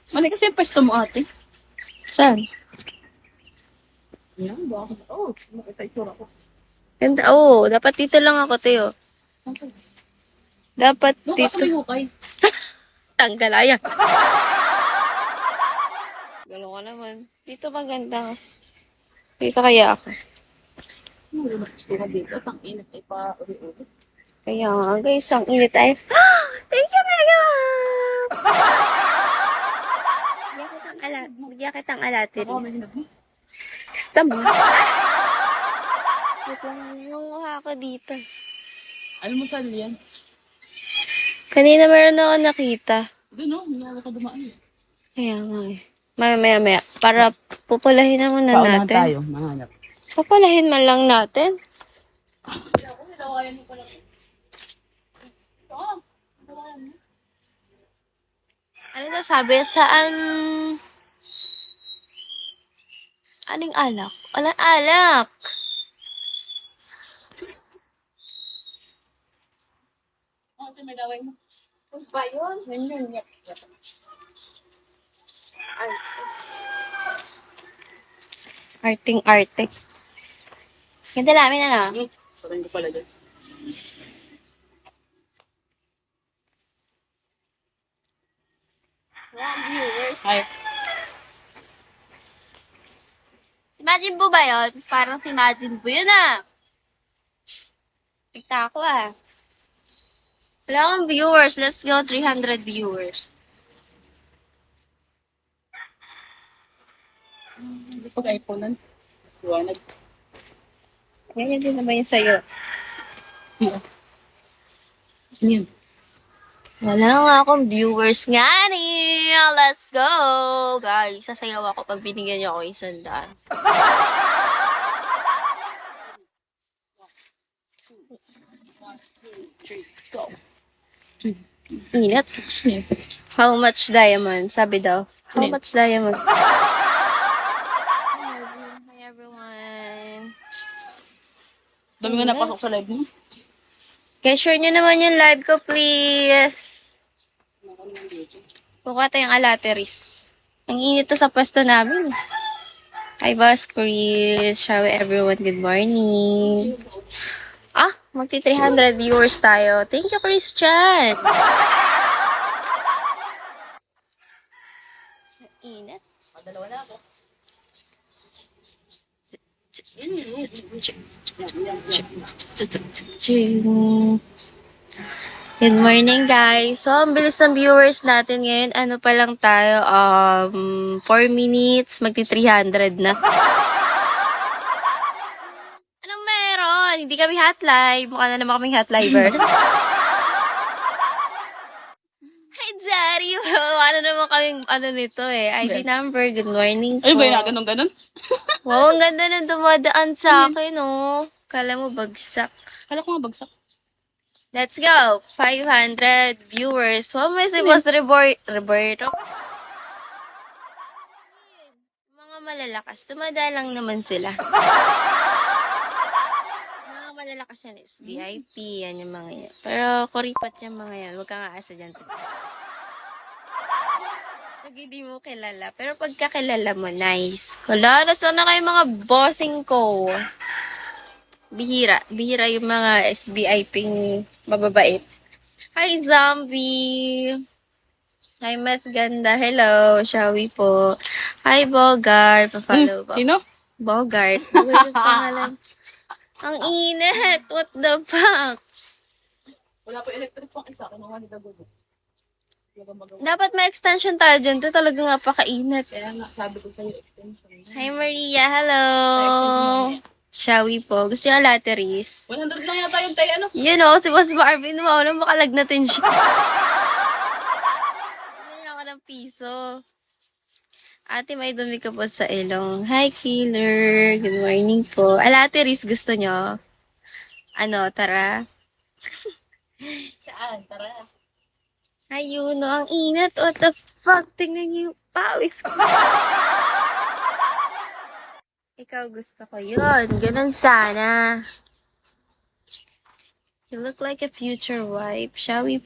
Mali kasi yung pwesto mo, ate. Saan? Yan, bakit? Oh, makita itsura ko. Ganda. Oo, dapat dito lang ako, Teo. Dapat Doon ka sa dito. may hukay. Tanggalaya. Gano'n ka naman. Dito maganda. Dito kaya ako. Ano ba gusto ka dito? Tang init ay pa uli-uli. Kaya nga, guys, ang init ay. Thank you, Mega! Bigyan kitang Ako, may alateris. hinag mo. Gusto mo? Wait lang, nangunguha ako dito. Alam mo saan yan? Kanina meron ako nakita. Doon, no? Hindi ka dumaan. Kaya nga eh. Maya. Para pupulahin na muna Paunahan natin. tayo, manganap. Pupulahin man lang natin. Ano na sabi? Saan? Aling alak? Walang alak. Ate, may laway mo. Ano ba yun? Ganyan. Arting-arte. Ganda namin ano? Sabihin ko pala dyan. Viewers. Hi. Si Majin Buu ba yun? Parang si Majin Buu yun ah. Tigta ako ah. Wala akong viewers. Let's go 300 viewers. Pag iPhone-an. Iwanag. Ganyan din naman yung sa'yo. Ano yan? Wala nga akong viewers nga ni. Let's go! Guys, sasayaw ako pag binigyan niyo ako 100. Let's go. Init. How much diamond? Sabi daw. How Ano yun? much diamond? Hi everyone. Dami nga napasok sa live mo. Guys, share nyo naman yung live ko, please. Kukuha tayong alateris. Ang init na sa pwesto namin. Hi, Boss Chris. Shall we everyone? Good morning. Ah, magti 300 viewers tayo. Thank you, Christian. Init. Dalawa na ako. Good morning, guys. So, ang bilis ng viewers natin ngayon. Ano pa lang tayo? 4 minutes. Magti 300 na. Anong meron? Hindi kami hot live. Mukha na naman kaming hot liver. Hi, Daddy. Ano naman kaming nito eh. ID number. Good morning po. Ano ba yun? Ganon-ganon? Wow, ang ganda na dumadaan sa akin, oh. Kala mo bagsak. Kala ko nga bagsak. Let's go! 500 viewers. Wow, may si Boss Roberto. Mga malalakas. Tumada lang naman sila. Mga malalakas yan is VIP. Yan yung mga yan. Pero kuripat yung mga yan. Huwag kang aasa dyan. Pag hindi mo kilala. Pero pagka kilala mo, nice. Wala, nasaan na kayo mga bossing ko? Bihira. Bihira yung mga SBIP mababait. Hi, Zombie! Hi, Mas Ganda. Hello, Shawi po. Hi, Bogart. Pa-follow ba? Sino? Bogart. Ano yung pangalan? Ang init! What the fuck? Wala po electric pang isa. Kinuha ni Dagozo. Dapat may extension tayo dyan. Ito talaga nga pakainit. Kaya nga, sabi ko sa'yo extension. Hi, Maria. Hello! Shawi po. Gusto niya lateris? 100 lang yata yung tayo, ano? You know, si Boss Marvin, wala makalagnatin siya. Ganyan ako ng piso. Ate, may dumi ka po sa ilong. Hi, Killer. Good morning po. Alateris, gusto nyo? Ano, tara. Saan? Tara. Ayun, no, ang init. What the fuck? Tingnan niyo yung pawis ko. Ikaw gusto ko yun. Ganun sana. You look like a future wife. Shall we